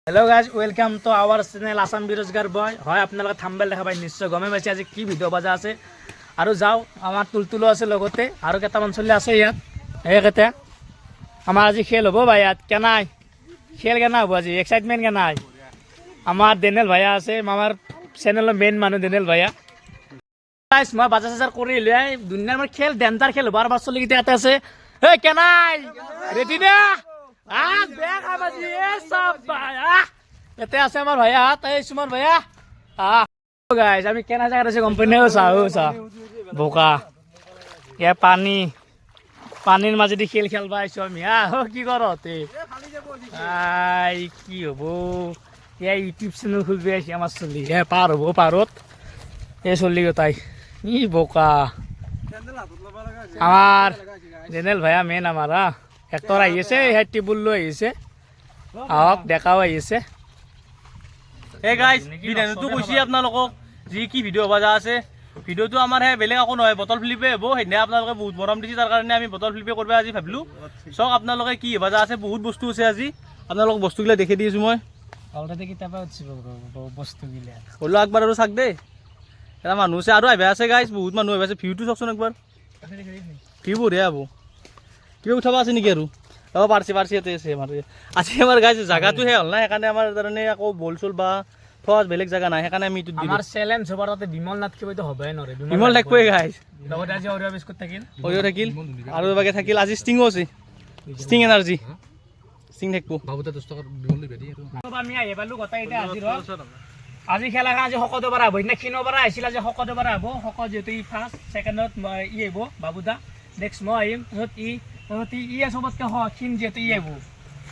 Hello guys welcome तो our channel Assam बेरोजगार boy হয় আপোনালোকে থাম্বনেল দেখা পাই নিশ্চয় গমে পাইছে আজি কি ভিডিও বাজা আছে আৰু যাও আমাৰ তুলতুলো আছে লগতে আৰু কেটামান চলি আছে ইয়াত এইকেটা আমাৰ আজি খেল হ'ব ভাই ইয়াত কেনাই খেল কেনা হ'ব আজি এক্সাইটমেন্ট কেনাই আমাৰ ডেনেল ভাইয়া আছে মামাৰ চ্যানেলৰ মেইন মানুহ ডেনেল ভাইয়া গাইজ মই বাজা চাজাৰ কৰি লৈ দুনিয়াৰ মোৰ খেল ডেঞ্জাৰ খেল হ'ব আৰু বাৰ চলি কিটা ইয়াতে আছে এই কেনাই ৰেডি না দেখ আমাজি সব ভাইয়া এতে আছে আমার ভাইয়া তাই সুমন ভাইয়া গাইস আমি কেনা জায়গা আছে কোম্পানি চা বোকা এ পানির মাঝে দি খেল খেলবা আইছো আমি কি করতে আই কি হবো এ ইউটিউব চ্যানেল খুলবে আইছি আমার চলি পার হবো পারত এ চলি তাই ই বোকা আমার জেনেল ভাইয়া মেন আমার একটর আইছে হ্যাঁ টেবুল লৈ আহিছে আহক দেখাও আহিছে হে গাইজ ভিডিঅ'টো কৈছি আপোনালোকক যি কি ভিডিঅ' হ'ব যা আছে ভিডিঅ'টো আমাৰ হে বেলেগ একো নহয় বটল ফ্লিপে হ'ব সেইদিনা আপোনালোকে বহুত মৰম দিছে তাৰ কাৰণে আমি বটল ফ্লিপে কৰিব আজি ভাবিলোঁ চাওক আপোনালোকে কি হ'ব যা আছে বহুত বস্তু আছে আজি আপোনালোকক বস্তুগিলা দেখি দি আছোঁ মই অলৰেডি কিতাপা উঠিব বস্তুগিলা হ'লেও একবাৰ আৰু চাওক দেই এটা মানুহ আছে আৰু আহিব আছে গাইজ বহুত মানুহ আহিব আছে ভিউটো চাওকচোন একবাৰ ভিউ বঢ়িয়া হ'ব কিবা উঠাব আছে নেকি আৰু পাৰছি ইয়াতে আছে আমাৰ আজি আমাৰ গাইজ জাগাটো হে হ'ল না সেইকাৰণে আমাৰ কাৰণে আকৌ বল চল বা থোৱা বেলেগ জাগা নাই সেইকাৰণে আমি এইটো আমাৰ চ্যালেঞ্জ হ'ব তাতে বিমল নাথ কিবাটো হ'বই নৰে বিমল থাকবই গাইজ লগতে আজি অৰিয়া বিস্কুট থাকিল আৰু বাকি থাকিল আজি ষ্টিংও আছে ষ্টিং এনাৰ্জি ষ্টিং থাকব বাবুতা 10 টাকা বিমল দিবে দি আমি আহি পালো গটা এটা হাজিৰ হ'ল আজি খেলাখন আজি সকলো পৰা হ'ব না খিনো পৰা আহিছিল আজি সকলো পৰা হ'ব সকলো যেহেতু ই ফাৰ্ষ্ট ছেকেণ্ডত ই আহিব বাবুদা নেক্সট মই আহিম ই চবতকে ক্ষীণ যিহেতু ই আহিব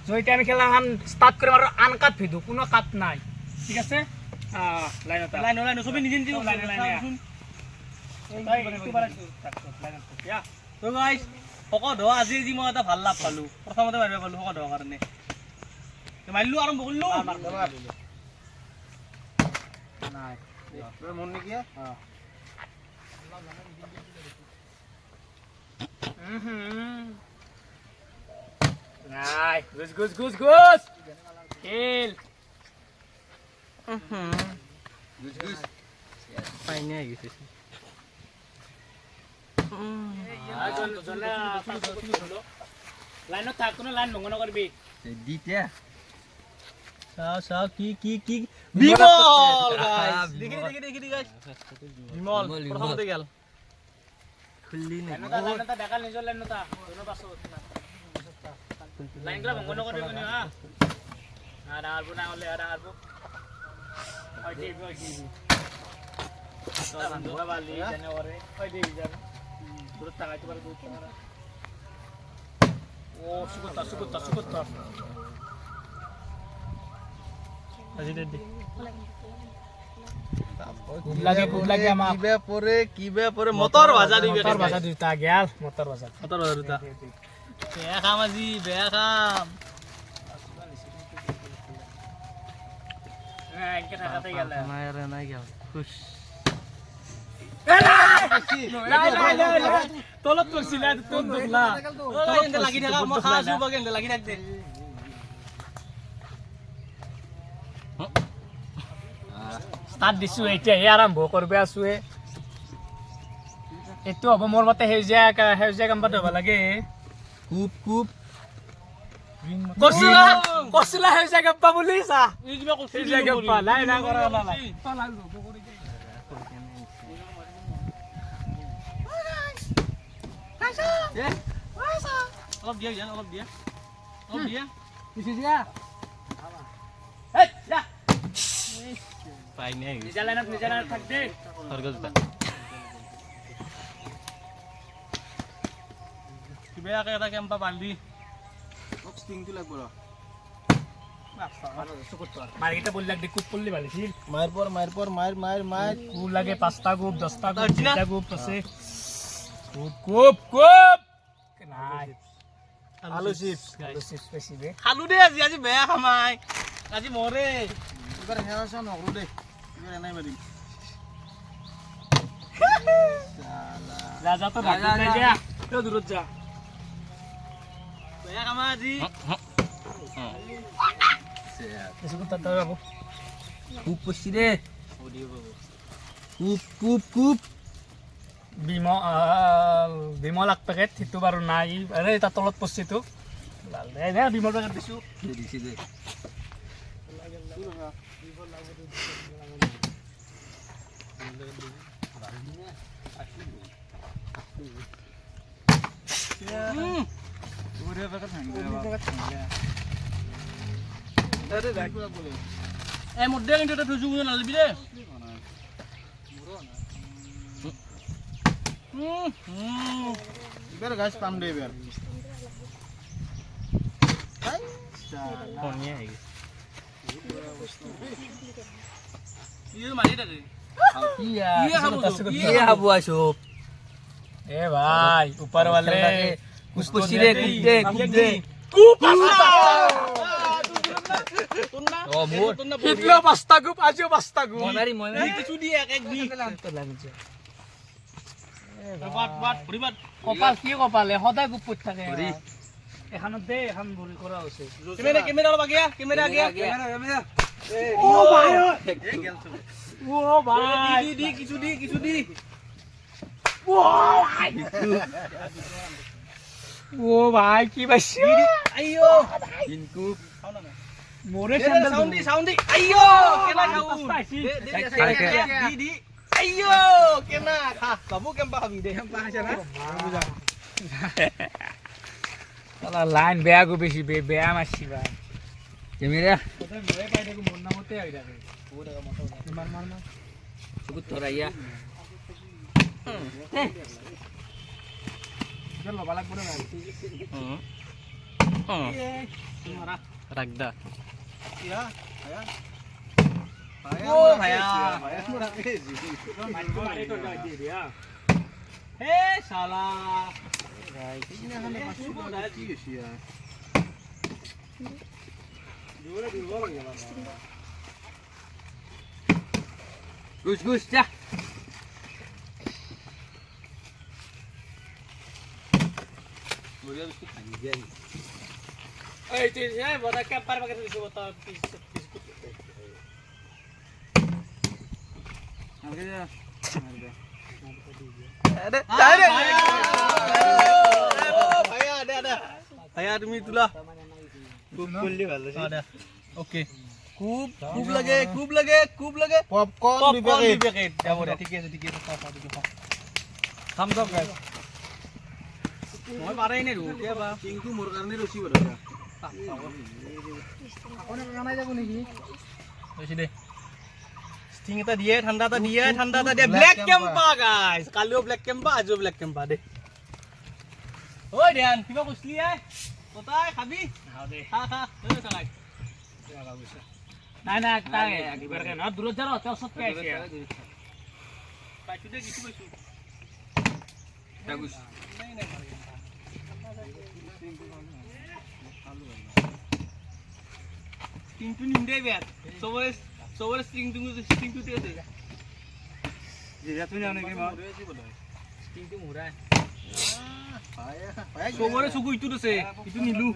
চ' এতিয়া আমি খেলাখন ষ্টাৰ্ট কৰিম আৰু আনকাট ভিডিঅ' কোনো কাট নাই ঠিক আছে লাইন চবেই নিজে নিজে শকত হোৱা আজি যি মই এটা ভাল লাভ পালোঁ প্ৰথমতে মাৰিব পালোঁ শকত হোৱাৰ কাৰণে মাৰিলোঁ আৰম্ভ কৰিলোঁ মন নেকি নাই গুজ খেল পাইনে আহি গৈছে লাইনত থাক কোনো লাইন ভংগ নকৰিবি দিতে চাও কি বিমল গাইস দেখি গাইস বিমল প্ৰথমতে গেল খুললি নে লাইনটা দেখা নিজৰ লাইনটা দুনো পাছত লাইনটা ভংগ নকৰিবি নি আৰবো না হলে আৰবো ওই দেবি তো বন্ধু বালি জানে ওরে ওই দেবি জানো দূর তাকাইতে পারে দূর তাকারা ও সুকুত্তা আজি দে লাগে আমার কিবে পরে মটর ভাজা দিবে দুটা গেল মটর ভাজা দুটা বেয়া কাম আজি বেয়া কাম এনকে থাকাতে গেল নাই গেল খুশ তলত করছিল তোর দেখলা এন্ডে লাগি থাকা মই খা আছো বাগে এন্ডে লাগি থাক দে স্টার্ট দিছো এতিয়া আৰম্ভ কৰবে আছো এটো হ'ব মোৰ মতে হেউজীয়া কামপাত হ'ব লাগে কুপ কছিলা হেউজীয়া কামপা বুলি চা হেউজীয়া কামপা নাই কৰা নাই অলপ দিয়া পাইনে নিজা লাইনত থাক দে কিবা এটা কেম্পা বান্ধি ষ্টিংটো লাগব মার্কেটে বললাক দি কুপ পড়লি ভালিছিল মার কুপ লাগে 5টা কুপ 10টা কুপ 20টা কুপ আছে কুপ নাই আলু চিপস বেশি দে খালু দে আজি বেয়া খামাই আজি মরে এবার হেওয়াসা নকৰো দে এবার এনাই মারিম যা তো ভাগ নাই যা তো দূরত যা বেয়া খামা আজি কিছু কথা তো বাবু খুব পড়ছি রে খুব খুব খুব বিমল এক পেকেট সিটো বাৰু নাই আৰে তাৰ তলত পচিটো লাল দে দে বিমল পেকেট দিছো দিছি দে এই মুদ্দে কিন্তু এটা থৈছো বুঝে নালবি দে এবার গাছ পাম দে এবার ফোনিয়ে আহি ইয়ে মারি দে কি হাবু আইছো এ ভাই উপর वाले कुछ पछी रे कुछ दे ও মোর কিতলো পাঁচটা গুপ আজিও পাঁচটা গুপ মনারি মনারি কিছু দি এক এক দি বাট বাট ভরি বাট কপাল কি কপালে সদায় গুপ পড়ি থাকে ভৰি। এখানত দে এখন ভৰি কৰা হৈছে ক্যামেরা ক্যামেরা অলপ আগিয়া ক্যামেরা আগিয়া ও ভাই ও ভাই দি কিছু দি কিছু দি ও ভাই কি পাইছি আইও কিন্তু মোরে সাউন্ড দি সাউন্ড দি আইও কেনা খাও পাইছি দি দি আইও কেনা খা বাবু কেম্পা খাবি দে কেম্পা আছে না আলা লাইন বেয়া গো বেশি বেয়া মারছি ভাই ক্যামেরা কোথায় মরে পাই দেখো মন নামতে আই থাকে ও টাকা মতো মার মার মার সুকুত ধরাইয়া চল বালাক বলে ভাই রাখদা ও ভাইয়া হে শালা ঘুষ ঘুষ যা এই তুই এই বড় ক্যাম্পার বাগে দিছো বতা ভাইয়া তুমি তুলা খুব করলি ভালো ওকে খুব খুব লাগে খুব লাগে খুব লাগে পপকর্ন দুই প্যাকেট যাব রে ঠিক আছে থামস আপ গাইস মই পারাই নাই রুকে বা কিন্তু মোর কারণে রসি বড় কোনে কানাই যাব নেকি বেশি দে স্টিং এটা দিয়ে ঠান্ডা দিয়ে ব্ল্যাক কেম্পা গাইস কালিও ব্ল্যাক কেম্পা আজও ব্ল্যাক কেম্পা দে ওই ধ্যান কিবা কইছলি আই কোথায় খাবি হাও দে খা খা এই চালাই নাই না তাই একবার কেন দূর যাও তো সব কে আছে পাইছু দে কিছু পাইছু ঘুষ স্টিং টু নিন্দে বেট সবরে স্টিং টু দে দে যে তুই জানো কি মা স্টিং টু মুরা সবরে সুগু ইটু দছে ইটু নিলু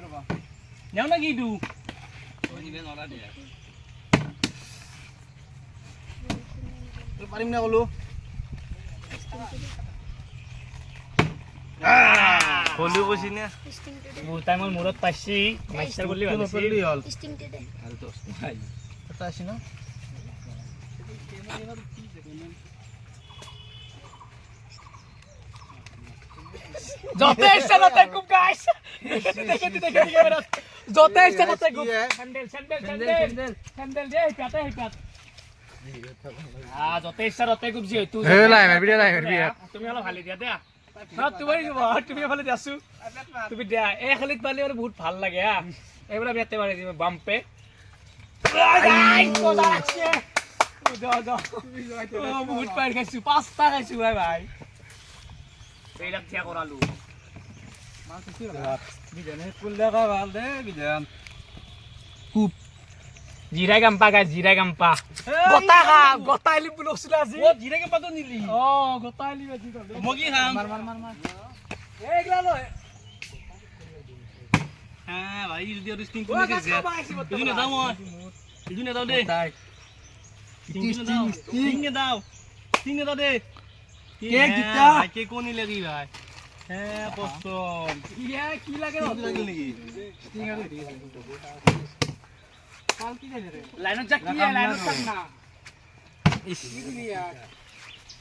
নাও না কি ইটু পাৰিম না কলো হলু কইছি না বুটাই মই মুৰত পাইছি মাইষ্টাৰ বুলি ভাবিছি হল আর তো এটা আছে না যথেষ্ট নতে খুব গাইস দেখে বেরা যথেষ্ট নতে খুব স্যান্ডেল দে পাতে পাত যথেষ্ট নতে খুব জি তুই তুমি অলপ ভালি দিয়া দিয়া না তুমি ভালে দিয়াছো তুমি দিয়া এই খালিত পালি আৰু বহুত ভাল লাগে হা এইবাৰ বেতে মাৰি দিম বাম্পে বহুত পাই খাইছো 5টা খাইছো ভাই এইবিলাক থিয়া কৰালো জিৰা গাম্পা গাই জিৰা গাম্পা গটা খা গটাইলি বুলছিলা আজি ও জিৰে কেম্পা তো নিলি গটাইলি বাজি মগি খাম মাৰ এইগলা লয় হ্যাঁ ভাই যদি আর স্টিং কোনে গেছে যদি না দাও মই যদি না দাও দে স্টিং নে দাও দে কেক দিতা কে কোনি লাগি ভাই হ্যাঁ পছন্দ ইয়া কি লাগে লাগিল নেকি লাইনত যা কি লাইনত থাক না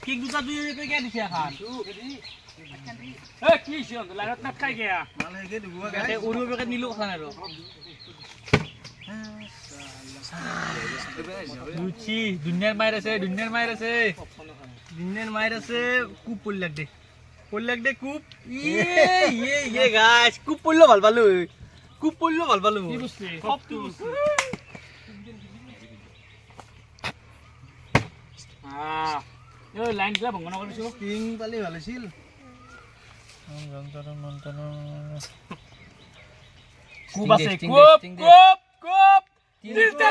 কেক দুটা দুই কে কে দিছে এখন এ কি শিয়ন লাইনত না খাই গিয়া মাল হেগে দিব এতে উড়িও পেকেট নিলো কথা নাই র লুচি দুনিয়ার মায়ের আছে কুপ পড়লাক দে কুপ ইয়ে গাইস কুপ পড়লো ভাল পালো কি বুঝলি সব তো বুঝছি এই লাইন গুলা ভঙ্গ নকৰিছো স্টিং পালি ভাল আছিল কুপ আছে কুপ তিলটা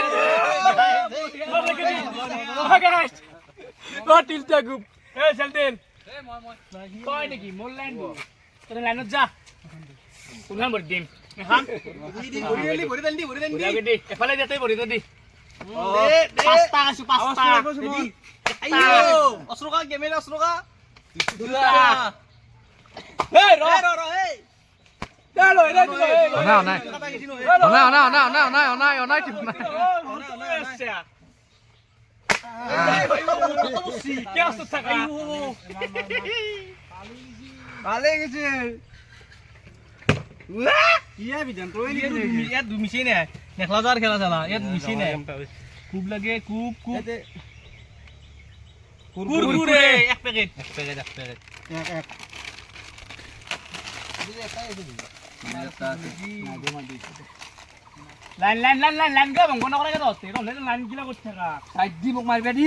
কুপ তিলটা কুপ এ চল তেল কয় নেকি মোর লাইন বল তোর লাইনত যা কোনখান ভৰি দিম এখন ভৰি দান দি ভৰি দি এফালে দিতে ভৰি দি পাঁচটা আছো পাঁচটা অস্ত্ৰকা গেমেৰ অস্ত্ৰকা এই ৰ দালো এৰা দিলো অনাই কি আছো থাকা ভালে গেছে ইয়া বিধান কই নি ইয়াত মিশে নাই নেখলা যার খেলা চালা ইয়াত মিশে নাই কুপ লাগে কুপ কুরকুরে এক প্যাকেট লাইন গা ভঙ্গ নকৰা কে তহঁতে তহঁতে লাইন কিলা কৰি থাকা সাইড দি মোক মারবে দি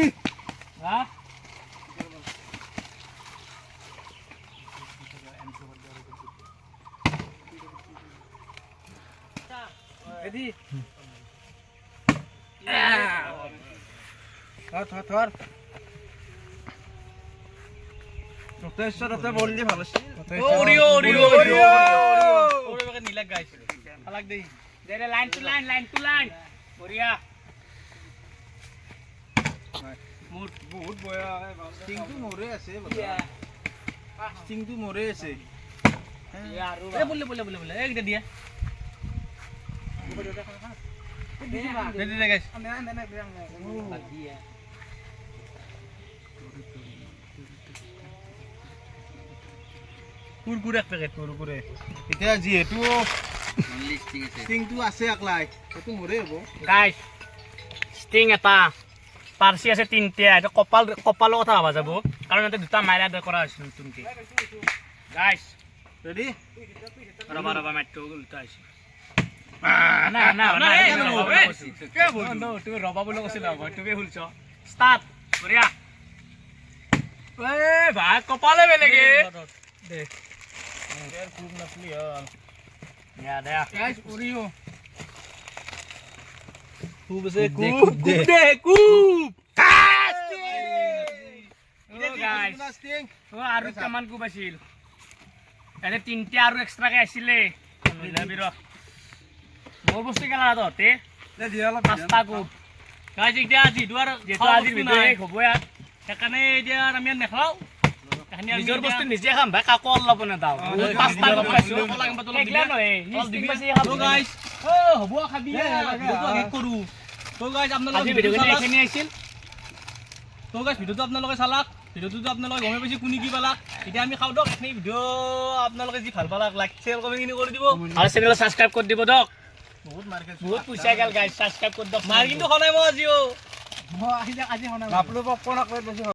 হা এদি থর বল দি ভালো ছিল ওরিও প্যাকেট নিলাক গাইস আলাক দেই দে লাইন টু লাইন বঢ়িয়া বহুত বয়া স্টিংটো মরে আছে স্টিংটো মরে আছে আৰু এ বলে এইটা দিয়া দে গাইস কুরকুরে এক প্যাকেট কুরকুরে এতিয়া যেহেতু স্টিংটো আছে একলাই সেইটো মরে হব গাইস ষ্টিং এটা পাৰ্চি আছে তিনটা এটা কপালৰ কথা ভাবা যাব কাৰণ এটা দুটা মাইৰা দে কৰা হৈছে নতুনকে গাইস ৰেডি ৰবা মাইটো উল্টা হৈছে তুমি ৰবা বুলি কৈছিলা তুমি শুলছ ষ্টাৰ্ট বঢ়িয়া এ ভাই কপালে বেলেগে দে খুব নকলি দে গাইস ওরিও কুপ আছে স্টিং আৰু কিমান কুপ আছিল এনে তিনটা আৰু এক্সট্ৰাকে আছিলে মিলাবি ৰ মোৰ বস্তু কেলা তহঁতে দে দিয়া অলপ পাঁচটা কুপ গাইস এতিয়া যিটো আৰু যিহেতু আজিৰ ভিডিঅ' শেষ হ'ব ইয়াত সেইকাৰণে এতিয়া আমি আৰু নেখলাও নিজৰ বস্তু নিজে খাম ভাই কাকো অলপ নেদাও পাঁচটা কুপ খাইছো একলা নহয় নিষ্টিং বেছি খাব গাইস হ'ব খাবি ভিডিঅ'টো শেষ কৰো তো গাইস আপোনালোকে আজি ভিডিঅ'খিনি এইখিনি আছিল তো গাইস ভিডিঅ'টো আপোনালোকে চালাক ভিডিঅ'টো আপোনালোকে গমে পাইছে কোনে কি পালাক এতিয়া আমি খাওঁ দিয়ক এইখিনি ভিডিঅ' আপোনালোকে যি ভাল পালাক লাইক শ্বেয়াৰ কমেণ্ট কৰি দিব আৰু চেনেলটো ছাবস্ক্ৰাইব কৰি দিব দিয়ক বহুত মাৰ খাইছো বহুত পইচা গেল গাইছ ছাবস্ক্ৰাইব কৰি দিয়ক মাৰ কিন্তু খনাই মই আজিও আজি হনা বাপলো পপকৰ্ন আকলে বেছি